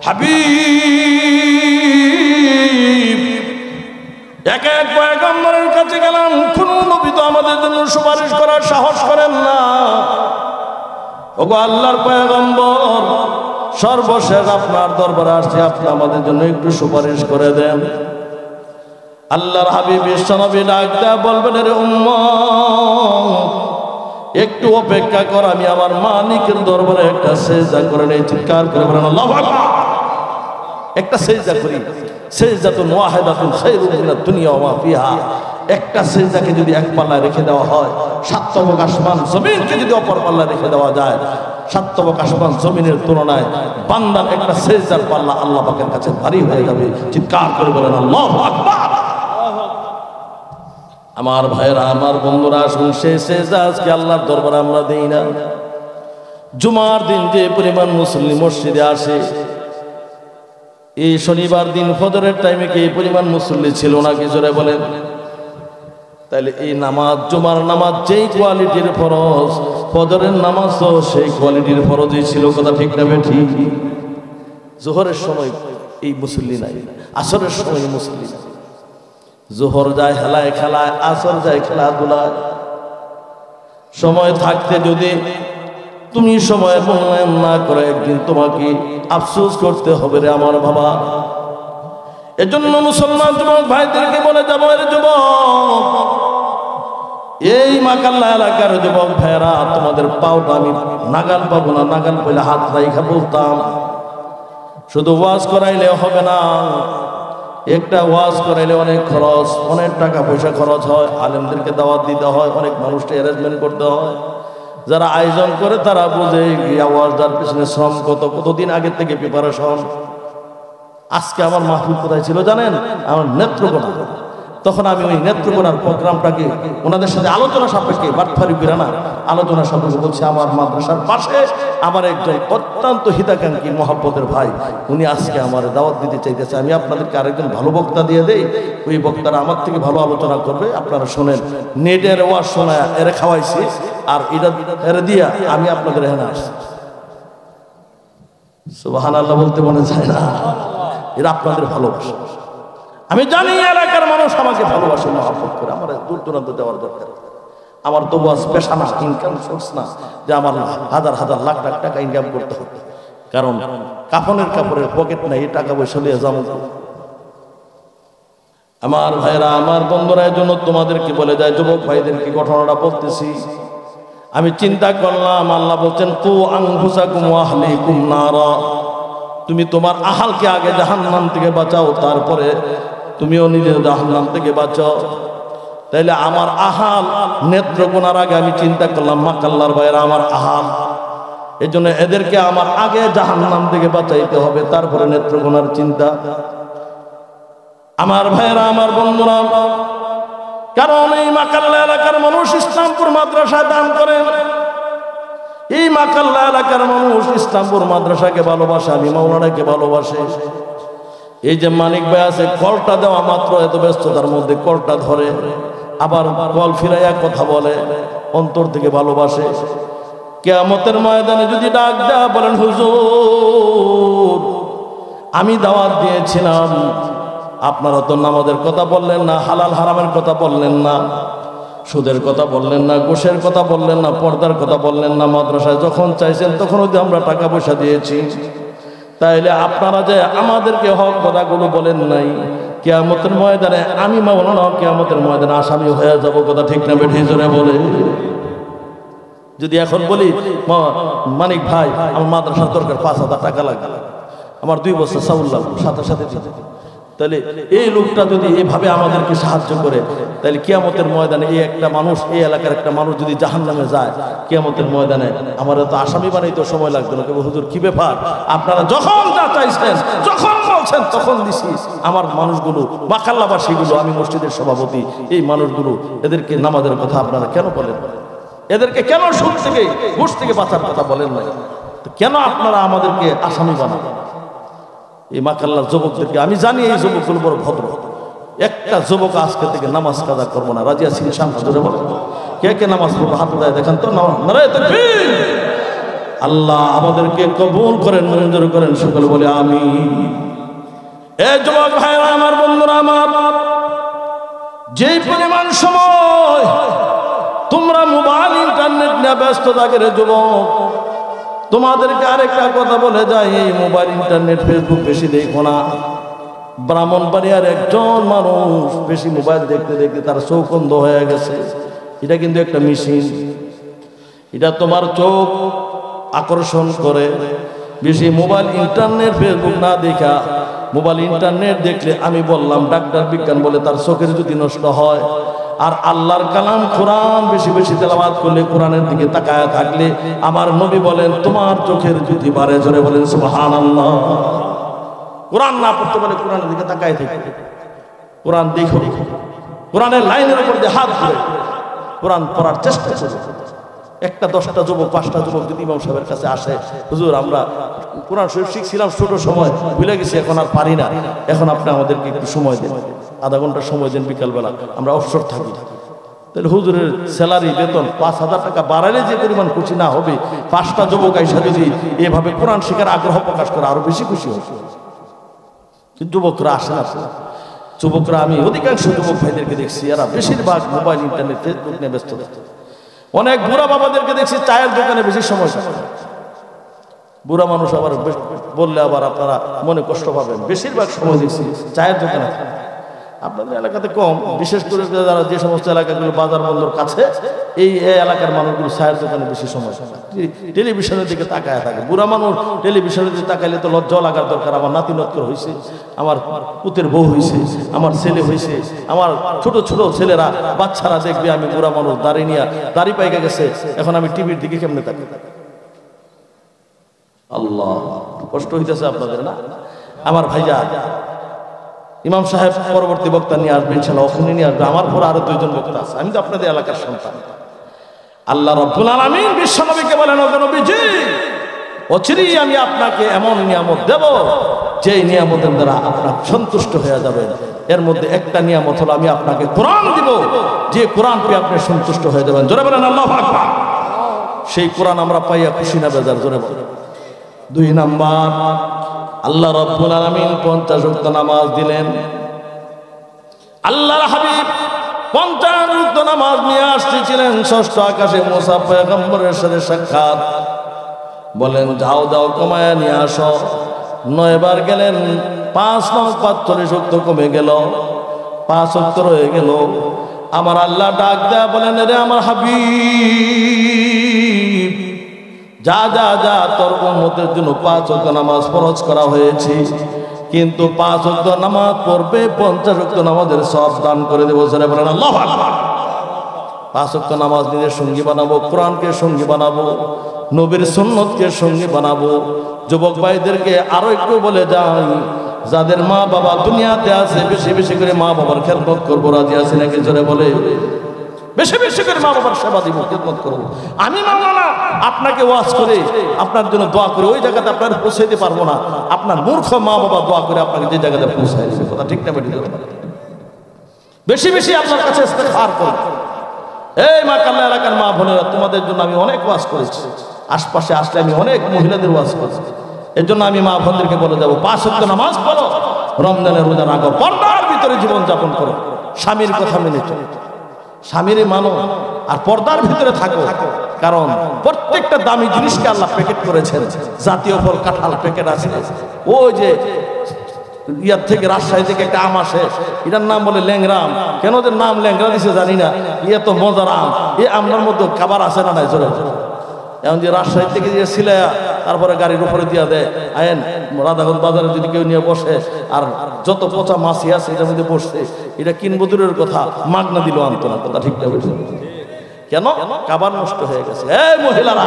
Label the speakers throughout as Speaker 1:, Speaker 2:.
Speaker 1: হাবিব এক এক পয়গম্বরের কাছে গেলাম, কোন নবী তো আমাদের জন্য সুপারিশ করার সাহস করেন না। ওগো আল্লাহর পয়গম্বর, সর্বশেষ আপনার দরবারে আসছি, আপনি আমাদের জন্য একটু সুপারিশ করে দেন। আল্লাহর হাবিব বিশ্বনবী ডাক দেয়া বলবেন, রে উম্মত, একটু অপেক্ষা কর, আমি আমার মালিকের দরবারে একটা সেজদা করে নেই। চিৎকার করে বলেন আল্লাহু আকবার। একটা সেজদা করি, সেজদাতুন ওয়াহিদাতুন খায়রুম মিনাদ দুনিয়া ওয়া মা ফিহা। একটা সেজদাকে যদি এক পাল্লায় রেখে দেওয়া হয়, সাততবক আসমান জমিনকে যদি অপর পাল্লায় রেখে দেওয়া যায়, সাততবক আসমান জমিনের তুলনায় বান্দার একটা সেজদার পাল্লা আল্লাহ পাকের কাছে ভারী হয়ে যাবে। চিৎকার করে বলেন আল্লাহু আকবার। আমার ভাইরা, আমার বন্ধুরা, আসুন সেই সেজদা আজকে আল্লাহর দরবারে আমরা দেই না। জুমার দিন যে পরিমাণ মুসল্লি মসজিদে আসে, এই শনিবার দিন ফজরের টাইমে কি এই পরিমাণ মুসল্লি ছিল না? কি জোরে বলেন? তাহলে এই নামাজ, জুমার নামাজ যেই কোয়ালিটির ফরজ, ফজরের নামাজ তো সেই কোয়ালিটির ফরজই ছিল। কথা ঠিক না ঠিক? জোহরের সময় এই মুসল্লি নাই, আসরের সময় মুসল্লি নাই। জোহর যায় হেলায় খেলায়, আসর যায় খেলাধুলায়। সময় থাকতে যদি তুমি সময়ের মূল্যায়ন না করে, একদিন তোমাকে আফসোস করতে হবে রে আমার বাবা। এজন্য মুসলমান যুবক ভাইদেরকে বলে যাবো, এর যুবক, এই মাকাল্লা এলাকার যুবক ভাইরা, তোমাদের পাওটা আমি নাগাল পাবো না, নাগাল পেলে হাত রাইখা বলতাম, শুধু ওয়াজ করাইলে হবে না। একটা ওয়াজ করাইলে অনেক খরচ, অনেক টাকা পয়সা খরচ হয়, আলেমদেরকে দাওয়াত দিতে হয়, অনেক মানুষকে অ্যারেঞ্জমেন্ট করতে হয়। যারা আয়োজন করে তারা বুঝে ওয়াজটার পিছনে শ্রম কত, কতদিন আগের থেকে প্রিপারেশন। আজকে আমার মাহফিল কোথায় ছিল জানেন? আমার নেত্রকোনা। তখন আমি ওই নেত্রকোনার প্রোগ্রামটাকে ওনাদের সাথে আলোচনা সাপেক্ষে, বাটফারি করে না, আলোচনা সাপেক্ষে বলছি, আমার মাদ্রাসার পাশে আমার একজন অত্যন্ত হিতাকাঙ্ক্ষী মহব্বতের ভাই, উনি আজকে আমার দাওয়াত দিতে চাইতেছে। আমি আপনাদেরকে আরেকজন ভালো বক্তা দিয়ে দেই, ওই বক্তারা আমার থেকে ভালো আলোচনা করবে, আপনারা শোনেন। নেটের ওয়াজ শোনায় এরে খাওয়াইছি, আর এটা এরে দিয়া আমি আপনাদের এখানে আসছি। সুবহানাল্লাহ বলতে মনে যায় না? এরা আপনাদের ভালোবাসে। আমি জানি এলাকার মানুষ আমাকে ভালোবাসে, মহব্বত করে। আমার দূর দূরান্ত যাওয়ার দরকার, আমার তো ওয়াজ পেশা না, ইনকাম সোর্স না যে আমার হাজার হাজার লাখ লাখ টাকা ইনকাম করতে হবে। কারণ কাফনের কাপড়ের পকেট নাই, এই টাকা পয়সা নিয়ে যাবো। আমার ভাইরা, আমার বন্ধুরা, এর জন্য তোমাদেরকে বলে যায়, যুবক ভাইদেরকে ঘটনাটা বলতেছি। আমি চিন্তা করলাম, আল্লাহ বলছেন, কু আনফুসাকুম ওয়া আহলিকুম নারা, তুমি তোমার আহালকে আগে জাহান্নাম থেকে বাঁচাও, তারপরে তুমিও নিজের জাহান্নাম থেকে বাঁচাও। তাইলে আমার আহাল নেত্রকোনার আগে আমি চিন্তা করলাম, মাকাল্লার ভাইয়েরা আমার আহাল, এই জন্য এদেরকে আমার আগে জাহান্নাম থেকে বাঁচাইতে হবে, তারপরে নেত্রকোনার চিন্তা। আমার ভাইয়েরা, আমার বন্ধুরা, কারণ এই মাকাল্লা এলাকার মানুষ ইসলামপুর মাদ্রাসায় দান করেন। এই মাকাল্লা এলাকার মানুষ ইসলামপুর মাদ্রাসাকে ভালোবাসে, আমি মাওলানাকে ভালোবাসে। এই যে মানিক ভাই আছে, কলটা দেওয়া মাত্র এত ব্যস্ততার মধ্যে কলটা ধরে, আবার কল ফিরাইয়া কথা বলে, অন্তর থেকে ভালোবাসে। কিয়ামতের ময়দানে যদি ডাক দেয়া বলেন, হুজুর আমি দাওয়াত দিয়েছিলাম, আপনারা তো নামাজের কথা বললেন না, হালাল হারামের কথা বললেন না, সুদের কথা বললেন না, ঘুষের কথা বললেন না, পর্দার কথা বললেন না, মাদ্রাসায় যখন চাইছেন তখন যদি আমরা টাকা পয়সা দিয়েছি, তাইলে আপনারা যে আমাদেরকে হক কথাগুলো বলেন নাই, কিয়ামতের ময়দানে আমি মাওলানা কিয়ামতের ময়দানে আসামি হয়ে যাব। কথা ঠিক না বেঠি জোরে বলে? যদি এখন বলি, মানিক ভাই আমার মাদ্রাসার দরকার 5,000 টাকা লাগবে, আমার 2 বছর চাউল লাগবে, সাথে সাথে দিতে, তাহলে এই লোকটা যদি এভাবে আমাদেরকে সাহায্য করে, তাহলে কিয়ামতের ময়দানে এই একটা মানুষ, এই এলাকার একটা মানুষ যদি জাহান্নামে যায়, কিয়ামতের ময়দানে আমার তো আসামি বানাইতে সময় লাগবে না। কেবল হুজুর কি ব্যাপার, আপনারা যখন যা চাইছেন, যখন বলছেন তখন দিছি। আমার মানুষগুলো, মাকাল্লাবাসীগুলো, আমি মসজিদের সভাপতি, এই মানুষগুলো, এদেরকে নামাজের কথা আপনারা কেন বলেন? এদেরকে কেন সুদ থেকে ঘুষ থেকে বাঁচার কথা বলেন না? কেন আপনারা আমাদেরকে আসামি বানান? এই মাকাল্লার যুবকদেরকে আমি জানি, এই যুবকগুলো বড় ভদ্র। একটা যুবক আজকে থেকে নামাজ কাজা করবো না, রাজি আছি? সামনে জোরে বলেন, কে কে নামাজ পড়বো? হাত উঠায় দেখেন তো। নারায়ে তাকবীর। আল্লাহ আমাদেরকে কবুল করেন, মঞ্জুর করেন, সকলে বলে আমিন। এ যুবক ভাইরা আমার, বন্ধুরা আমার, যে পরিমাণ সময় তোমরা মোবাইল ইন্টারনেট নিয়ে ব্যস্ত থাকে রে যুবক, তোমাদেরকে আরেকটা কথা বলে যায়, এই মোবাইল ইন্টারনেট ফেসবুক বেশি দেখো না। ব্রাহ্মণবাড়িয়ার একজন মানুষ বেশি মোবাইল দেখতে দেখতে তার চোখ অন্ধ হয়ে গেছে। এটা কিন্তু একটা মেশিন, এটা তোমার চোখ আকর্ষণ করে। বেশি মোবাইল ইন্টারনেট ফেসবুক না দেখা, মোবাইল ইন্টারনেট দেখলে আমি বললাম ডাক্তার বিজ্ঞান বলে তার চোখের যদি নষ্ট হয়। আর আল্লাহর কালাম কোরআন বেশি বেশি তেলাওয়াত করলে, কোরআনের দিকে তাকায় থাকলে, আমার নবী বলেন তোমার চোখের জ্যোতি বাড়ে। জোরে বলেন সুবহানাল্লাহ। কোরআন না পড়তে বলে কোরআনের দিকে তাকায় থাকে, কোরআন দেখো, কোরআনের লাইনের উপর দিয়ে হাত ধরে কোরআন পড়ার চেষ্টা করো। একটা 10টা যুবক 5টা যুবক যদি ইমাম সাহেবের কাছে আসে, হুজুর আমরা কোরআন শরীফ শিখছিলাম ছোট সময়, ভুলে গেছি, এখন আর পারি না, এখন আপনি আমাদেরকে একটু সময় দেন, আধা ঘন্টা সময় দেন বিকালবেলা, আমরা অবসর থাকি। তাহলে হুজুরের স্যালারি বেতন 5,000 টাকা বাড়ালে যে পরিমাণ খুশি না হবে, 5টা যুবক আইসা যদি এভাবে কোরআন শেখার আগ্রহ প্রকাশ করে আরো বেশি খুশি হবে। কিন্তু যুবকরা আসে না। যুবকরা, আমি অধিকাংশ যুবক ভাইদেরকে দেখছি এরা বেশিরভাগ মোবাইল ইন্টারনেট ফেসবুক নিয়ে ব্যস্ত থাকে। অনেক বুড়া বাবাদেরকে দেখছি চায়ের দোকানে বেশি সময় কাটায়। বুড়া মানুষ আবার বললে আবার আপনারা মনে কষ্ট পাবেন, বেশিরভাগ সময় দেখছি চায়ের দোকানে। আপনাদের এলাকাতে কম, বিশেষ করে যারা যে সমস্ত এলাকাগুলো বাজার বন্দর কাছে, এই এলাকার মানুষগুলো চায়ের দোকানে বেশি সময় টেলিভিশনের দিকে তাকায় থাকে। বুড়া মানুষ টেলিভিশনের দিকে তাকাইলে তো লজ্জাও লাগার দরকার। আমার নাতি নত্তর হয়েছে, আমার পুতের বউ হয়েছে, আমার ছেলে হয়েছে, আমার ছোট ছোট ছেলেরা বাচ্চারা দেখবে আমি বুড়া মানুষ দাঁড়িয়ে নিয়ে দাড়ি পাইকা গেছে, এখন আমি টিভির দিকে কেমনে থাকি। আল্লাহ, কষ্ট হইতেছে আপনাদের না? আমার ভাইয়া ইমাম সাহেব পরবর্তী বক্তা নিয়ে আসবে ইনশাআল্লাহ, ওখানে নিয়ে আসবে। আমার পর আরো 2জন বক্তা আছে, আমি তো আপনাদের এলাকার সন্তান। আল্লাহ রাব্বুল আলামিন বিশ্বনবীকে বলেন, ও নবীজি, অচিরেই আমি আপনাকে এমন নিয়ামত দেব যে নিয়ামতের দ্বারা আপনারা সন্তুষ্ট হয়ে যাবেন। এর মধ্যে একটা নিয়ামত হলো আমি আপনাকে কোরআন দিব, যে কোরআন পেয়ে আপনি সন্তুষ্ট হয়ে যাবেন। জোরে বলেন আল্লাহু আকবার। সেই কোরআন আমরা পাইয়া খুশি না বেজার? জোরে বলেন। 2 নাম্বার, আল্লাহ রাব্বুল আলামিন 50 ওয়াক্ত নামাজ দিলেন। আল্লাহর হাবিব 50 ওয়াক্ত নামাজ নিয়ে আসছিলেন। ষষ্ঠ আকাশে মুসা পয়গম্বরের সাথে সাক্ষাৎ। বলেন যাও যাও কমায়া নিয়ে আসো। 9 বার গেলেন, 5 9 45 ওয়াক্ত কমে গেল, 5 ওয়াক্ত রয়ে গেল। আমার আল্লাহ ডাক দেয়া বলেন, রে আমার হাবিব, যা যা যা, তোর উম্মতের জন্য 5 ওয়াক্ত নামাজ ফরজ করা হয়েছে, কিন্তু 5 ওয়াক্ত নামাজ পড়বে 50 ওয়াক্ত নামাজের সওয়াব দান করে দেব। জোরে বলেন আল্লাহু আকবার। 5 ওয়াক্ত নামাজ নিজের সঙ্গী বানাবো, কোরআনকে সঙ্গী বানাবো, নবীর সুন্নতকে সঙ্গী বানাবো। যুবক ভাইদেরকে আরো একটু বলে যাই, যাদের মা বাবা দুনিয়াতে আছে বেশি বেশি করে মা বাবার খেদমত করবো। রাজি আছে নাকি? জোরে বলে। বেশি বেশি করে মা বাবার সেবা দিব, খেদমত করবো। আমি মাওলানা আপনাকে ওয়াজ করে আপনার জন্য দোয়া করে ওই জায়গাতে আপনার পৌঁছাইতে পারবো না। আপনার মূর্খ মা বাবা দোয়া করে আপনাকে যে জায়গাতে পৌঁছাই দিবে। কথা ঠিক না বেটি? বেশি বেশি আপনার কাছে ইস্তেগফার করুন। এই মা কাল্লা এলাকার মা বোনেরা, তোমাদের জন্য আমি অনেক ওয়াজ করেছি। আশপাশে আসলে আমি অনেক মহিলাদের ওয়াজ করেছি। এর জন্য আমি মা বোনদেরকে বলে যাবো, 5 ওয়াক্ত নামাজ পড়ো, রমজানের রোজা রাখো, পর্দার ভিতরে জীবন যাপন করো, স্বামীর কথা মেনে চলো, স্বামীর মানো, আর পর্দার ভিতরে থাকো। কারণ প্রত্যেকটা দামি জিনিসকে আল্লাহ প্যাকেট করেছেন। জাতীয় ফল কাঁঠাল প্যাকেট আছে, ওই যে ইয়ার থেকে রাজশাহী থেকে একটা আম আসে, এটার নাম বলে ল্যাংরা আম। কেন ওদের নাম ল্যাংরা দিছে জানি না, ইয়ে তো মজার আম। এই আমটার মধ্যে খাবার আছে না নাই? জোরে এখন যে রাজশাহী থেকে যে সিলাইয়া তারপরে গাড়ির উপরে দিয়া দেয়, আয়েন রাধাগঞ্জ বাজারে যদি কেউ নিয়ে বসে, আর যত পচা মাছি আছে এটার মধ্যে বসছে, এটা কিনবো দূরের কথা, মাগনা দিল আনতো না। কথা ঠিক না? কেন? খাবার নষ্ট হয়ে গেছে। এই মহিলারা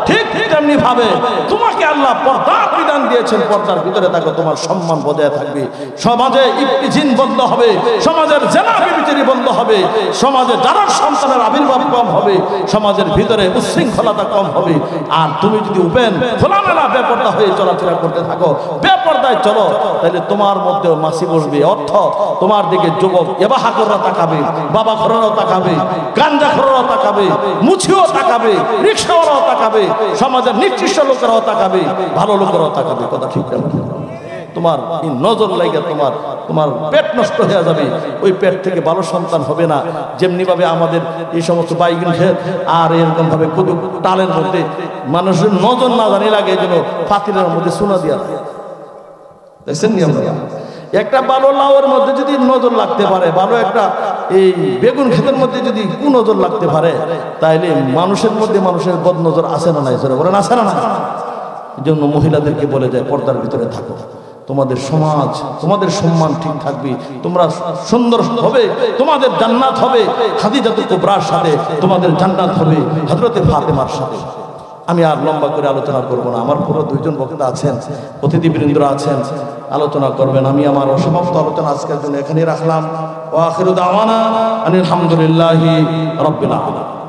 Speaker 1: ঠিক তেমনি ভাবে তোমাকে আল্লাহ পর্দার বিধান দিয়েছেন, পর্দার ভিতরে থাকো, তোমার সম্মান বজায় থাকবে, সমাজে ইফতিজিন বন্ধ হবে, সমাজের জেনা বিবিচারি বন্ধ হবে, সমাজে জারার সন্তানের আবির্ভাব কম হবে, সমাজের ভিতরে উচ্ছৃঙ্খলতা কম হবে। আর তুমি যদি উপেন খোলামেলা বেপর্দা হয়ে চলাফেরা করতে থাকো, বেপর্দায় চলো, তাহলে তোমার মধ্যেও মাছি বসবে। অর্থ তোমার দিকে যুবক এবাহাকররা তাকাবে, বাবা খররাও তাকাবে, গাঞ্জা খররাও তাকাবে, তাকাবে, মুছিও তাকাবে, রিক্সাওয়ালাও তাকাবে, সমাজের নিকৃষ্ট লোকেরাও তাকাবে, ভালো লোকেরাও তাকাবে। কথা ঠিক না? তোমার এই নজর লাগে তোমার পেট নষ্ট হয়ে যাবে, ওই পেট থেকে ভালো সন্তান হবে না। যেমনি ভাবে আমাদের এই সমস্ত বাইগুন খেত আর এরকম ভাবে কুদুক টালের মধ্যে মানুষের নজর না জানি লাগে যেন পাতিলের মধ্যে সোনা দিয়া দেখছেন নি আমরা। একটা ভালো লাউয়ের মধ্যে যদি নজর লাগতে পারে, ভালো একটা এই বেগুন ক্ষেতের মধ্যে যদি কুনজর লাগতে পারে, তাহলে মানুষের মধ্যে মানুষের বদ নজর আসে না নাই? বলেন আসে না? এই জন্য মহিলাদেরকে বলে যায় পর্দার ভিতরে থাকো, তোমাদের সমাজ তোমাদের সম্মান ঠিক থাকবে, তোমরা সুন্দর হবে, তোমাদের জান্নাত হবে খাদিজাতুল কুবরার সাথে, তোমাদের জান্নাত হবে হযরতে ফাতেমার সাথে। আমি আর লম্বা করে আলোচনা করব না, আমার পুরো দুইজন বক্তা আছেন, অতিথিবৃন্দরা আছেন, আলোচনা করবেন। আমি আমার অসমাপ্ত আলোচনা আজকের জন্য এখানেই রাখলাম। ওয়া আখিরু দাওয়ানা আনিল হামদুলিল্লাহি রাব্বিল আলামিন।